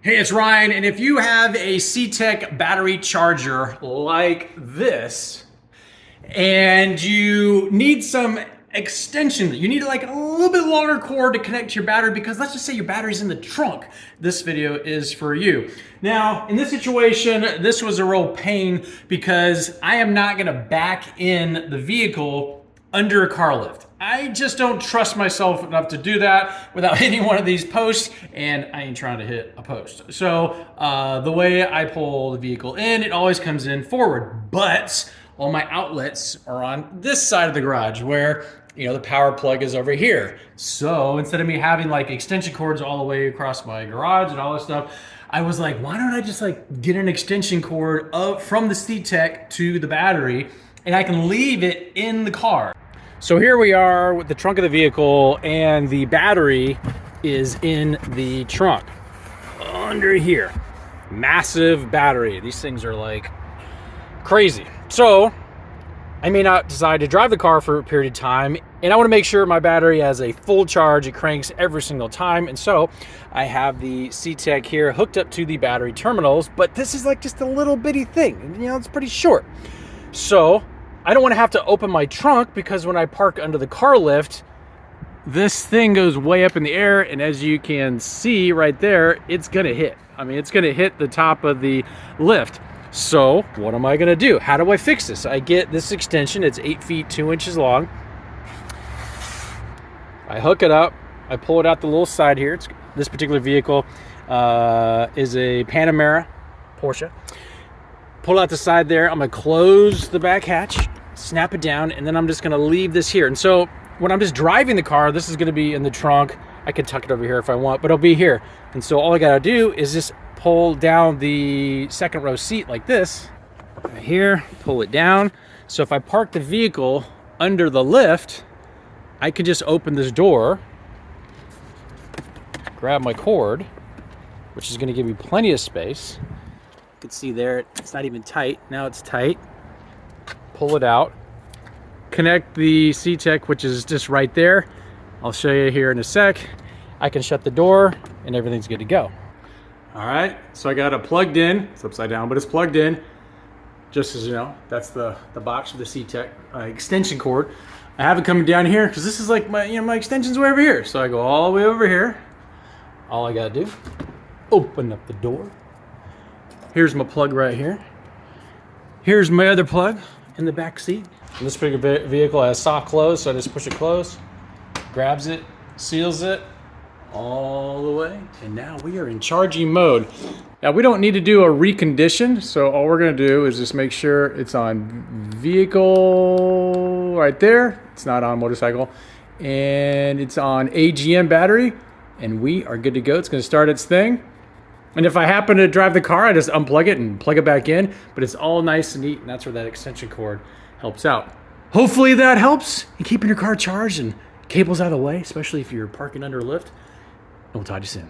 Hey, it's Ryan, and if you have a ctek battery charger like this, and you need some extension, you need like a little bit longer cord to connect to your battery, because let's just say your battery's in the trunk, this video is for you. Now, in this situation, this was a real pain because I am not gonna back in the vehicle under a car lift. I just don't trust myself enough to do that without hitting one of these posts, and I ain't trying to hit a post. So the way I pull the vehicle in, it always comes in forward, but all my outlets are on this side of the garage where, you know, the power plug is over here. So instead of me having like extension cords all the way across my garage and all this stuff, I was like, why don't I just like get an extension cord up from the ctek to the battery, and I can leave it in the car. So here we are with the trunk of the vehicle, and the battery is in the trunk under here. Massive battery. These things are like crazy. So I may not decide to drive the car for a period of time, and I want to make sure my battery has a full charge. It cranks every single time, and so I have the ctek here hooked up to the battery terminals, but this is like just a little bitty thing, you know, it's pretty short. So I don't want to have to open my trunk, because when I park under the car lift, this thing goes way up in the air, and as you can see right there, it's gonna hit. I mean, it's gonna hit the top of the lift. So what am I gonna do? How do I fix this? I get this extension, it's 8 feet 2 inches long. I hook it up, I pull it out the little side here. This particular vehicle is a Panamera Porsche. Pull out the side there, I'm gonna close the back hatch, snap it down, and then I'm just gonna leave this here. And so when I'm just driving the car, this is gonna be in the trunk. I could tuck it over here if I want, but it'll be here. And so all I gotta do is just pull down the second row seat like this, right here, pull it down. So if I park the vehicle under the lift, I can just open this door, grab my cord, which is gonna give me plenty of space. You can see there, it's not even tight. Now it's tight. Pull it out. Connect the ctek, which is just right there. I'll show you here in a sec. I can shut the door and everything's good to go. All right, so I got it plugged in. It's upside down, but it's plugged in. Just as you know, that's the box of the ctek extension cord. I have it coming down here because this is like my, you know, my extension's way over here. So I go all the way over here. All I gotta do, open up the door. Here's my plug right here. Here's my other plug in the back seat. And this particular vehicle has soft close, so I just push it close, grabs it, seals it all the way, and now we are in charging mode. Now we don't need to do a recondition, so all we're gonna do is just make sure it's on vehicle right there. It's not on motorcycle, and it's on AGM battery, and we are good to go. It's gonna start its thing. And if I happen to drive the car, I just unplug it and plug it back in, but it's all nice and neat, and that's where that extension cord helps out. Hopefully that helps in keeping your car charged and cables out of the way, especially if you're parking under a lift. And we'll talk to you soon.